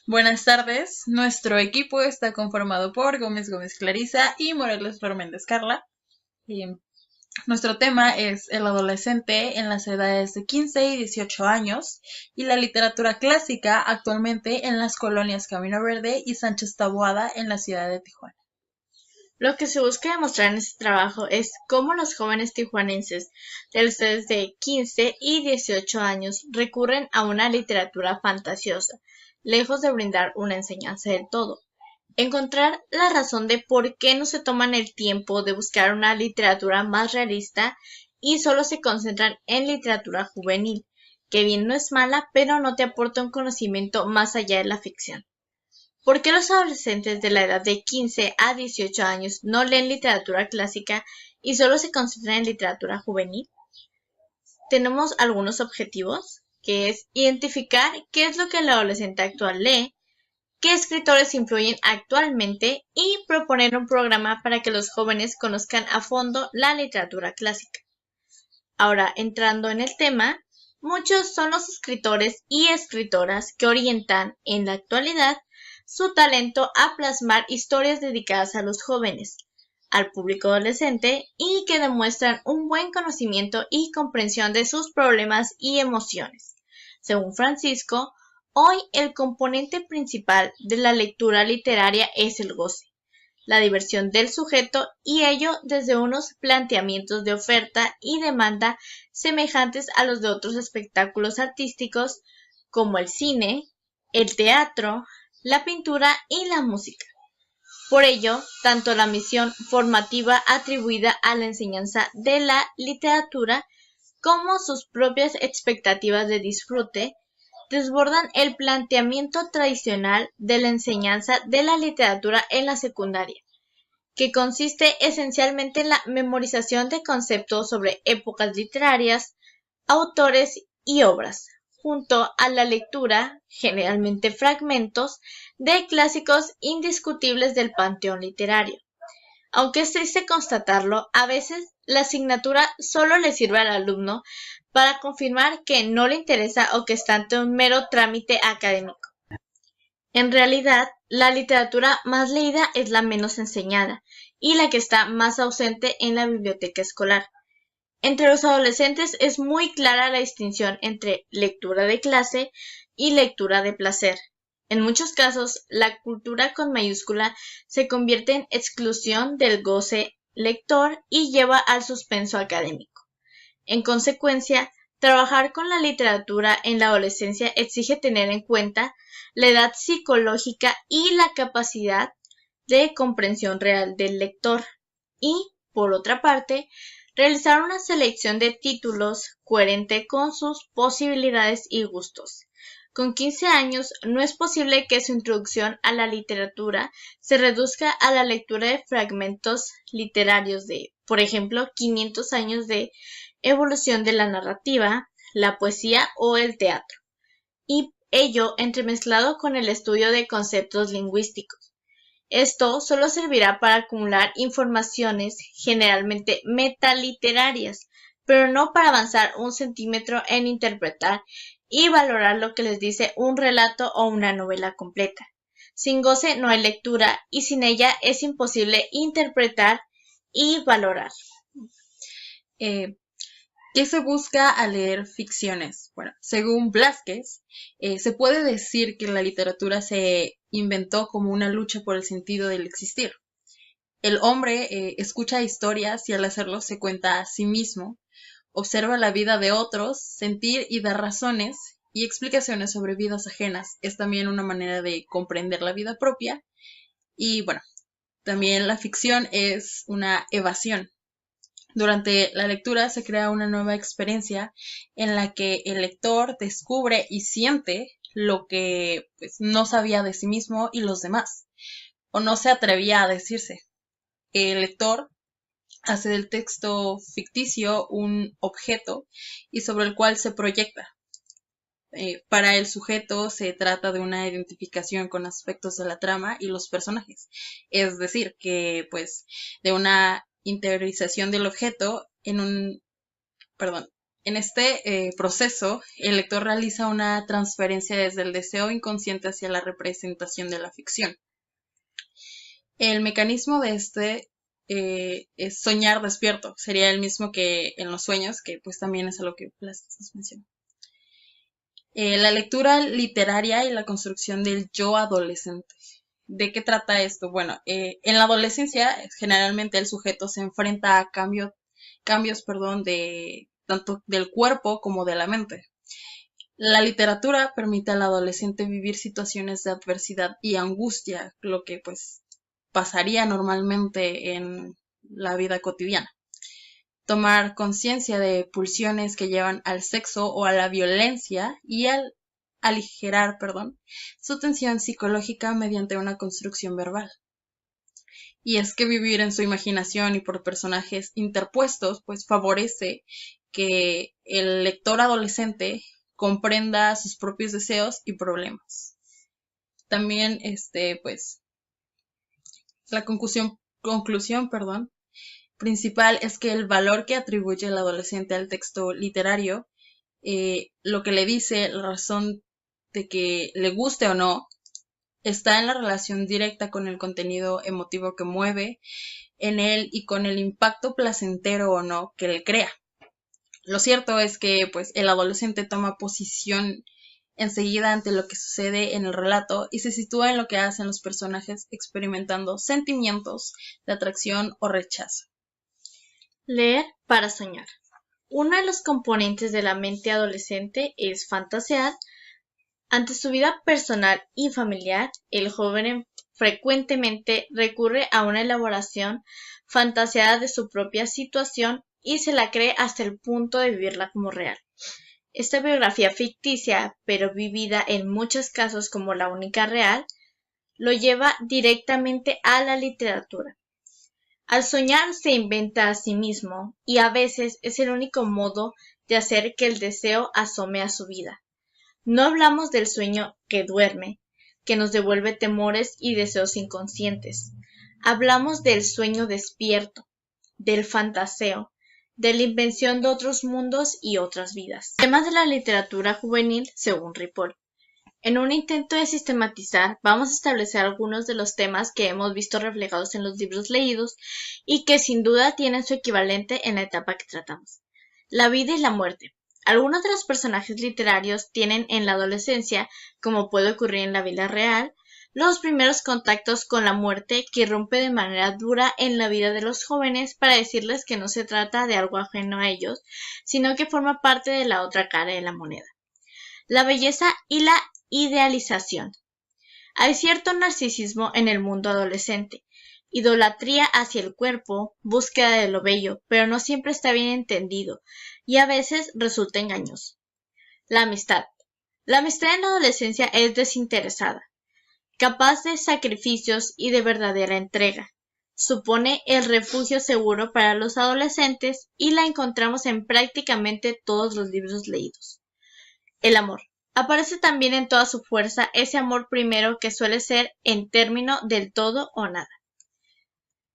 Buenas tardes, nuestro equipo está conformado por Gómez Gómez Clarisa y Morelos Fernández Carla. Nuestro tema es el adolescente en las edades de 15 y 18 años y la literatura clásica actualmente en las colonias Camino Verde y Sánchez Taboada en la ciudad de Tijuana. Lo que se busca demostrar en este trabajo es cómo los jóvenes tijuanenses de las edades de 15 y 18 años recurren a una literatura fantasiosa, lejos de brindar una enseñanza del todo. Encontrar la razón de por qué no se toman el tiempo de buscar una literatura más realista y solo se concentran en literatura juvenil, que bien no es mala, pero no te aporta un conocimiento más allá de la ficción. ¿Por qué los adolescentes de la edad de 15 a 18 años no leen literatura clásica y solo se concentran en literatura juvenil? Tenemos algunos objetivos, que es identificar qué es lo que el adolescente actual lee, qué escritores influyen actualmente y proponer un programa para que los jóvenes conozcan a fondo la literatura clásica. Ahora, entrando en el tema, muchos son los escritores y escritoras que orientan en la actualidad su talento a plasmar historias dedicadas a los jóvenes, al público adolescente y que demuestran un buen conocimiento y comprensión de sus problemas y emociones. Según Francisco, hoy el componente principal de la lectura literaria es el goce, la diversión del sujeto y ello desde unos planteamientos de oferta y demanda semejantes a los de otros espectáculos artísticos como el cine, el teatro, la pintura y la música. Por ello, tanto la misión formativa atribuida a la enseñanza de la literatura como sus propias expectativas de disfrute desbordan el planteamiento tradicional de la enseñanza de la literatura en la secundaria, que consiste esencialmente en la memorización de conceptos sobre épocas literarias, autores y obras, junto a la lectura, generalmente fragmentos, de clásicos indiscutibles del panteón literario. Aunque es triste constatarlo, a veces la asignatura solo le sirve al alumno para confirmar que no le interesa o que está ante un mero trámite académico. En realidad, la literatura más leída es la menos enseñada y la que está más ausente en la biblioteca escolar. Entre los adolescentes es muy clara la distinción entre lectura de clase y lectura de placer. En muchos casos, la cultura con mayúscula se convierte en exclusión del goce lector y lleva al suspenso académico. En consecuencia, trabajar con la literatura en la adolescencia exige tener en cuenta la edad psicológica y la capacidad de comprensión real del lector y, por otra parte, realizar una selección de títulos coherente con sus posibilidades y gustos. Con 15 años no es posible que su introducción a la literatura se reduzca a la lectura de fragmentos literarios de, por ejemplo, 500 años de evolución de la narrativa, la poesía o el teatro, y ello entremezclado con el estudio de conceptos lingüísticos. Esto solo servirá para acumular informaciones generalmente metaliterarias, pero no para avanzar un centímetro en interpretar y valorar lo que les dice un relato o una novela completa. Sin goce no hay lectura y sin ella es imposible interpretar y valorar. ¿Qué se busca al leer ficciones? Bueno, según Blázquez, se puede decir que la literatura se inventó como una lucha por el sentido del existir. El hombre escucha historias y al hacerlo se cuenta a sí mismo, observa la vida de otros, sentir y dar razones y explicaciones sobre vidas ajenas. Es también una manera de comprender la vida propia y bueno, también la ficción es una evasión. Durante la lectura se crea una nueva experiencia en la que el lector descubre y siente lo que pues, no sabía de sí mismo y los demás, o no se atrevía a decirse. El lector hace del texto ficticio un objeto y sobre el cual se proyecta. Para el sujeto se trata de una identificación con aspectos de la trama y los personajes, es decir, que pues de una interiorización del objeto en un, perdón, En este proceso, el lector realiza una transferencia desde el deseo inconsciente hacia la representación de la ficción. El mecanismo de es soñar despierto. Sería el mismo que en los sueños, que pues también es a lo que Blasquez nos menciona. La lectura literaria y la construcción del yo adolescente. ¿De qué trata esto? Bueno, en la adolescencia generalmente el sujeto se enfrenta a cambios, de tanto del cuerpo como de la mente. La literatura permite al adolescente vivir situaciones de adversidad y angustia, lo que pues pasaría normalmente en la vida cotidiana. Tomar conciencia de pulsiones que llevan al sexo o a la violencia y al aligerar, su tensión psicológica mediante una construcción verbal. Y es que vivir en su imaginación y por personajes interpuestos, pues favorece que el lector adolescente comprenda sus propios deseos y problemas. También, pues, la conclusión, principal es que el valor que atribuye el adolescente al texto literario, lo que le dice, la razón de que le guste o no, está en la relación directa con el contenido emotivo que mueve en él y con el impacto placentero o no que le crea. Lo cierto es que pues el adolescente toma posición enseguida ante lo que sucede en el relato y se sitúa en lo que hacen los personajes experimentando sentimientos de atracción o rechazo. Leer para soñar. Uno de los componentes de la mente adolescente es fantasear. Ante su vida personal y familiar, el joven frecuentemente recurre a una elaboración fantaseada de su propia situación y se la cree hasta el punto de vivirla como real. Esta biografía ficticia, pero vivida en muchos casos como la única real, lo lleva directamente a la literatura. Al soñar se inventa a sí mismo y a veces es el único modo de hacer que el deseo asome a su vida. No hablamos del sueño que duerme, que nos devuelve temores y deseos inconscientes. Hablamos del sueño despierto, del fantaseo, de la invención de otros mundos y otras vidas. Temas de la literatura juvenil según Ripoll. En un intento de sistematizar, vamos a establecer algunos de los temas que hemos visto reflejados en los libros leídos y que sin duda tienen su equivalente en la etapa que tratamos. La vida y la muerte. Algunos de los personajes literarios tienen en la adolescencia, como puede ocurrir en la vida real, los primeros contactos con la muerte que irrumpe de manera dura en la vida de los jóvenes para decirles que no se trata de algo ajeno a ellos, sino que forma parte de la otra cara de la moneda. La belleza y la idealización. Hay cierto narcisismo en el mundo adolescente, idolatría hacia el cuerpo, búsqueda de lo bello, pero no siempre está bien entendido y a veces resulta engañoso. La amistad. La amistad en la adolescencia es desinteresada, capaz de sacrificios y de verdadera entrega. Supone el refugio seguro para los adolescentes y la encontramos en prácticamente todos los libros leídos. El amor. Aparece también en toda su fuerza ese amor primero que suele ser en término del todo o nada.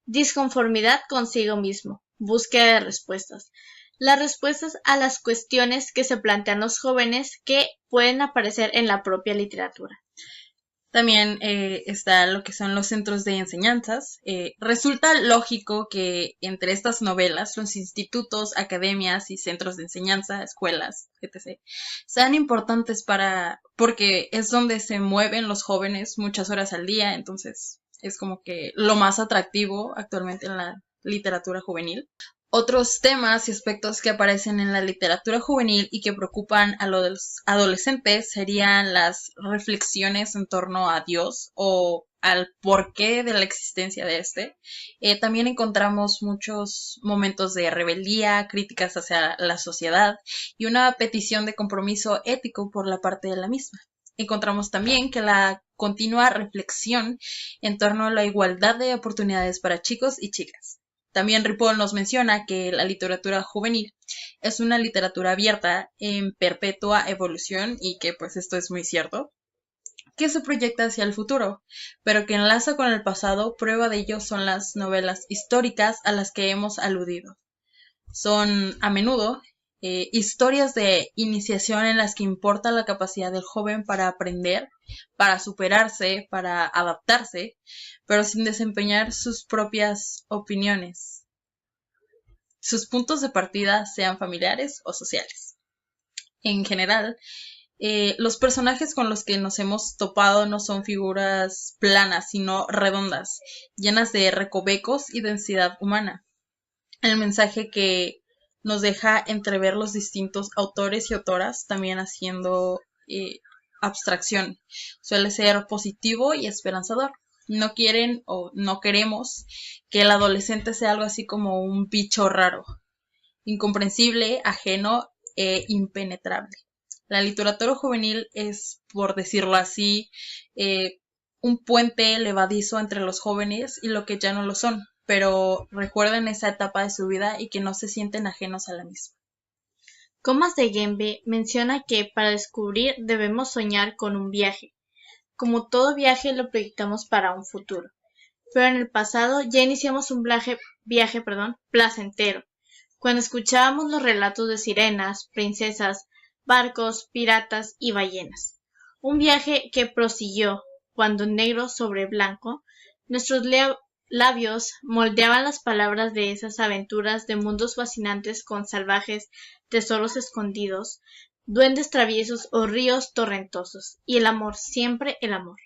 Disconformidad consigo mismo. Búsqueda de respuestas. Las respuestas a las cuestiones que se plantean los jóvenes que pueden aparecer en la propia literatura. También está lo que son los centros de enseñanzas. Resulta lógico que entre estas novelas, los institutos, academias y centros de enseñanza, escuelas, etc., sean importantes porque es donde se mueven los jóvenes muchas horas al día, entonces es como que lo más atractivo actualmente en la literatura juvenil. Otros temas y aspectos que aparecen en la literatura juvenil y que preocupan a los adolescentes serían las reflexiones en torno a Dios o al porqué de la existencia de este. También encontramos muchos momentos de rebeldía, críticas hacia la sociedad y una petición de compromiso ético por la parte de la misma. Encontramos también que la continua reflexión en torno a la igualdad de oportunidades para chicos y chicas. También Ripoll nos menciona que la literatura juvenil es una literatura abierta en perpetua evolución y que pues esto es muy cierto, que se proyecta hacia el futuro, pero que enlaza con el pasado. Prueba de ello son las novelas históricas a las que hemos aludido. Son a menudo historias de iniciación en las que importa la capacidad del joven para aprender, para superarse, para adaptarse, pero sin desempeñar sus propias opiniones. Sus puntos de partida sean familiares o sociales. En general, los personajes con los que nos hemos topado no son figuras planas, sino redondas, llenas de recovecos y densidad humana. El mensaje que nos deja entrever los distintos autores y autoras, también haciendo abstracción, suele ser positivo y esperanzador. No quieren o no queremos que el adolescente sea algo así como un bicho raro, incomprensible, ajeno e impenetrable. La literatura juvenil es, por decirlo así, un puente levadizo entre los jóvenes y lo que ya no lo son, pero recuerden esa etapa de su vida y que no se sienten ajenos a la misma. Comas de Genbe menciona que para descubrir debemos soñar con un viaje. Como todo viaje lo proyectamos para un futuro, pero en el pasado ya iniciamos un viaje placentero, cuando escuchábamos los relatos de sirenas, princesas, barcos, piratas y ballenas. Un viaje que prosiguió cuando negro sobre blanco, nuestros labios moldeaban las palabras de esas aventuras de mundos fascinantes con salvajes tesoros escondidos, duendes traviesos o ríos torrentosos, y el amor, siempre el amor.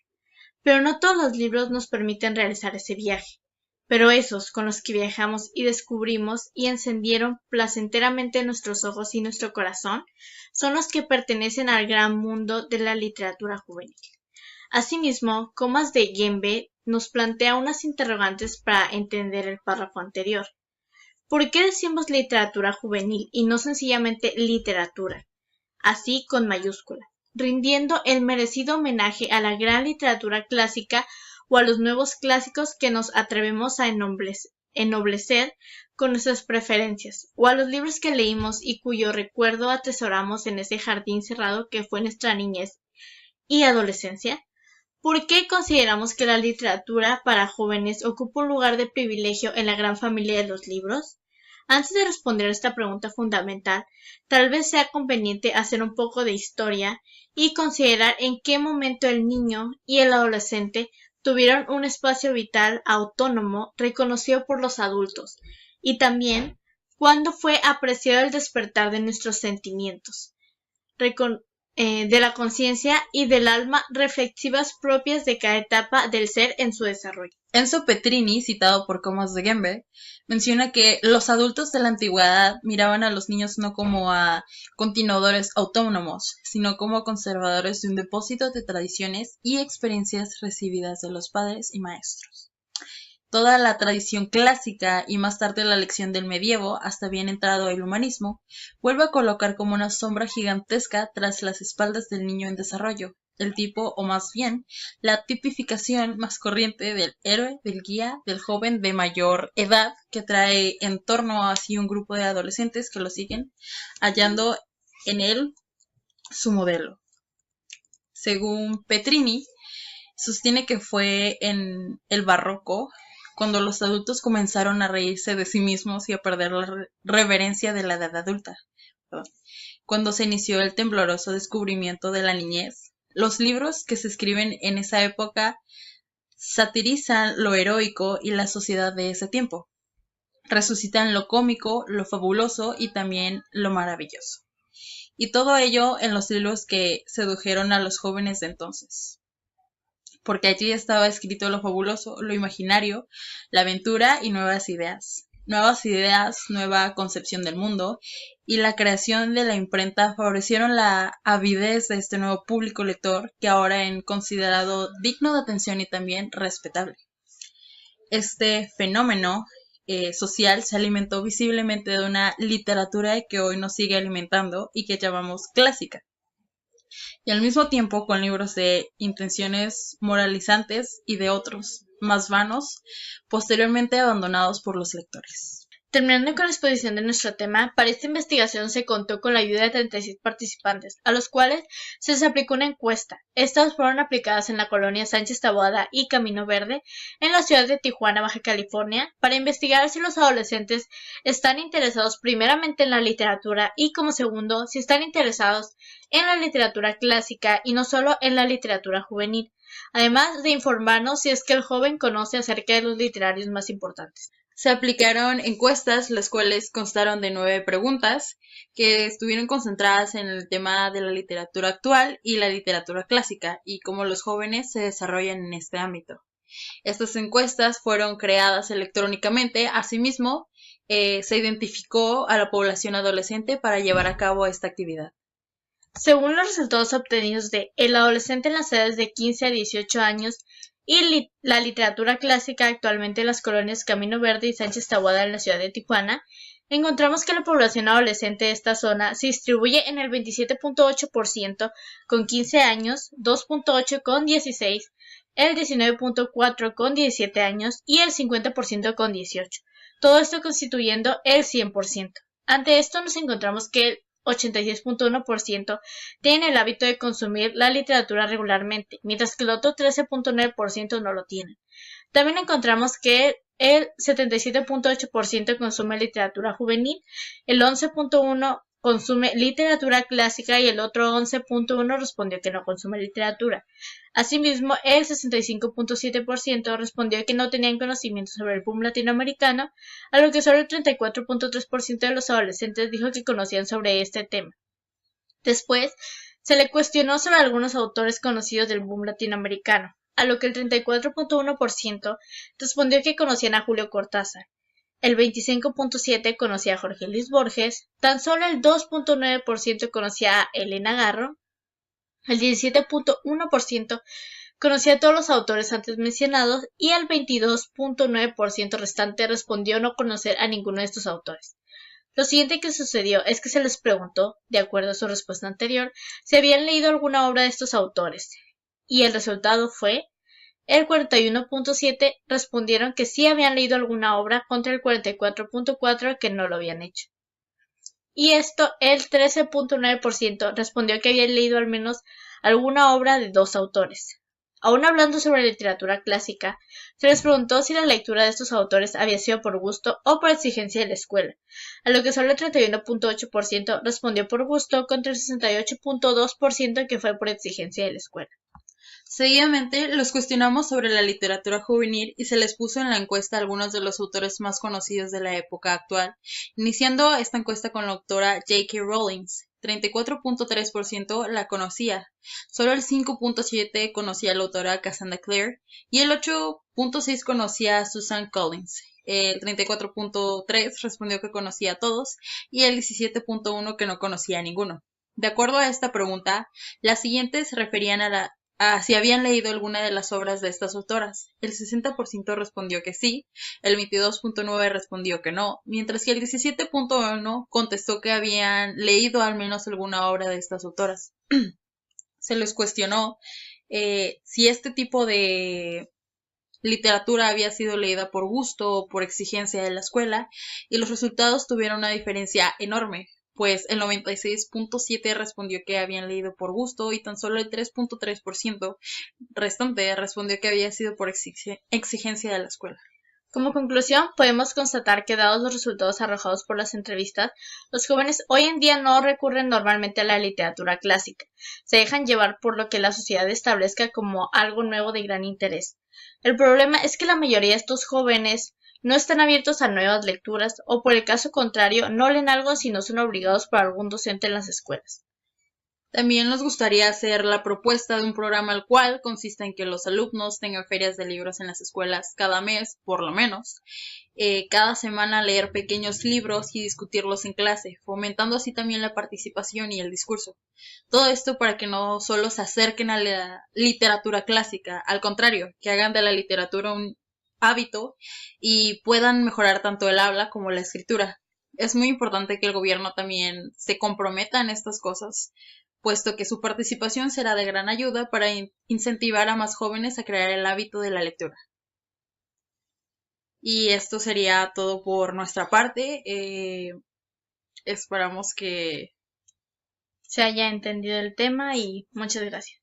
Pero no todos los libros nos permiten realizar ese viaje. Pero esos con los que viajamos y descubrimos y encendieron placenteramente nuestros ojos y nuestro corazón son los que pertenecen al gran mundo de la literatura juvenil. Asimismo, Comas de Genbe nos plantea unas interrogantes para entender el párrafo anterior. ¿Por qué decimos literatura juvenil y no sencillamente literatura? Así con mayúscula, rindiendo el merecido homenaje a la gran literatura clásica o a los nuevos clásicos que nos atrevemos a ennoblecer con nuestras preferencias, o a los libros que leímos y cuyo recuerdo atesoramos en ese jardín cerrado que fue nuestra niñez y adolescencia. ¿Por qué consideramos que la literatura para jóvenes ocupa un lugar de privilegio en la gran familia de los libros? Antes de responder a esta pregunta fundamental, tal vez sea conveniente hacer un poco de historia y considerar en qué momento el niño y el adolescente tuvieron un espacio vital autónomo reconocido por los adultos, y también cuándo fue apreciado el despertar de nuestros sentimientos, de la conciencia y del alma reflexivas propias de cada etapa del ser en su desarrollo. Enzo Petrini, citado por Comas de Genbe, menciona que los adultos de la antigüedad miraban a los niños no como a continuadores autónomos, sino como conservadores de un depósito de tradiciones y experiencias recibidas de los padres y maestros. Toda la tradición clásica y más tarde la lección del medievo, hasta bien entrado el humanismo, vuelve a colocar como una sombra gigantesca tras las espaldas del niño en desarrollo, el tipo, o más bien, la tipificación más corriente del héroe, del guía, del joven de mayor edad, que trae en torno a sí un grupo de adolescentes que lo siguen, hallando en él su modelo. Según Petrini, sostiene que fue en el barroco cuando los adultos comenzaron a reírse de sí mismos y a perder la reverencia de la edad adulta. Cuando se inició el tembloroso descubrimiento de la niñez, los libros que se escriben en esa época satirizan lo heroico y la sociedad de ese tiempo. Resucitan lo cómico, lo fabuloso y también lo maravilloso. Y todo ello en los libros que sedujeron a los jóvenes de entonces. Porque allí estaba escrito lo fabuloso, lo imaginario, la aventura y nuevas ideas. Nuevas ideas, nueva concepción del mundo y la creación de la imprenta favorecieron la avidez de este nuevo público lector que ahora es considerado digno de atención y también respetable. Este fenómeno social se alimentó visiblemente de una literatura que hoy nos sigue alimentando y que llamamos clásica. Y al mismo tiempo con libros de intenciones moralizantes y de otros, más vanos, posteriormente abandonados por los lectores. Terminando con la exposición de nuestro tema, para esta investigación se contó con la ayuda de 36 participantes, a los cuales se les aplicó una encuesta. Estas fueron aplicadas en la colonia Sánchez Taboada y Camino Verde, en la ciudad de Tijuana, Baja California, para investigar si los adolescentes están interesados primeramente en la literatura y, como segundo, si están interesados en la literatura clásica y no solo en la literatura juvenil, además de informarnos si es que el joven conoce acerca de los literarios más importantes. Se aplicaron encuestas, las cuales constaron de 9 preguntas, que estuvieron concentradas en el tema de la literatura actual y la literatura clásica, y cómo los jóvenes se desarrollan en este ámbito. Estas encuestas fueron creadas electrónicamente. Asimismo, se identificó a la población adolescente para llevar a cabo esta actividad. Según los resultados obtenidos de El adolescente en las edades de 15 a 18 años y la literatura clásica actualmente en las colonias Camino Verde y Sánchez Taboada en la ciudad de Tijuana, encontramos que la población adolescente de esta zona se distribuye en el 27.8% con 15 años, 2.8% con 16, el 19.4% con 17 años y el 50% con 18. Todo esto constituyendo el 100%. Ante esto nos encontramos que el 86.1% tienen el hábito de consumir la literatura regularmente, mientras que el otro 13.9% no lo tienen. También encontramos que el 77.8% consume literatura juvenil, el 11.1% consume literatura clásica y el otro 11.1% respondió que no consume literatura. Asimismo, el 65.7% respondió que no tenían conocimiento sobre el boom latinoamericano, a lo que solo el 34.3% de los adolescentes dijo que conocían sobre este tema. Después, se le cuestionó sobre algunos autores conocidos del boom latinoamericano, a lo que el 34.1% respondió que conocían a Julio Cortázar. El 25.7% conocía a Jorge Luis Borges, tan solo el 2.9% conocía a Elena Garro, el 17.1% conocía a todos los autores antes mencionados y el 22.9% restante respondió no conocer a ninguno de estos autores. Lo siguiente que sucedió es que se les preguntó, de acuerdo a su respuesta anterior, si habían leído alguna obra de estos autores, y el resultado fue el 41.7% respondieron que sí habían leído alguna obra contra el 44.4% que no lo habían hecho. Y esto, el 13.9% respondió que habían leído al menos alguna obra de 2 autores. Aún hablando sobre literatura clásica, se les preguntó si la lectura de estos autores había sido por gusto o por exigencia de la escuela, a lo que solo el 31.8% respondió por gusto contra el 68.2% que fue por exigencia de la escuela. Seguidamente, los cuestionamos sobre la literatura juvenil y se les puso en la encuesta algunos de los autores más conocidos de la época actual, iniciando esta encuesta con la autora J.K. Rowling. 34.3% la conocía, solo el 5.7% conocía a la autora Cassandra Clare y el 8.6% conocía a Susan Collins. El 34.3% respondió que conocía a todos y el 17.1% que no conocía a ninguno. De acuerdo a esta pregunta, las siguientes se referían a si habían leído alguna de las obras de estas autoras. El 60% respondió que sí, el 22.9% respondió que no, mientras que el 17.1% contestó que habían leído al menos alguna obra de estas autoras. Se les cuestionó si este tipo de literatura había sido leída por gusto o por exigencia de la escuela, y los resultados tuvieron una diferencia enorme. Pues el 96.7% respondió que habían leído por gusto y tan solo el 3.3% restante respondió que había sido por exigencia de la escuela. Como conclusión, podemos constatar que dados los resultados arrojados por las entrevistas, los jóvenes hoy en día no recurren normalmente a la literatura clásica, se dejan llevar por lo que la sociedad establezca como algo nuevo de gran interés. El problema es que la mayoría de estos jóvenes no están abiertos a nuevas lecturas o, por el caso contrario, no leen algo si no son obligados por algún docente en las escuelas. También nos gustaría hacer la propuesta de un programa el cual consiste en que los alumnos tengan ferias de libros en las escuelas cada mes, por lo menos. Cada semana leer pequeños libros y discutirlos en clase, fomentando así también la participación y el discurso. Todo esto para que no solo se acerquen a la literatura clásica, al contrario, que hagan de la literatura un hábito y puedan mejorar tanto el habla como la escritura. Es muy importante que el gobierno también se comprometa en estas cosas, puesto que su participación será de gran ayuda para incentivar a más jóvenes a crear el hábito de la lectura. Y esto sería todo por nuestra parte. Esperamos que se haya entendido el tema y muchas gracias.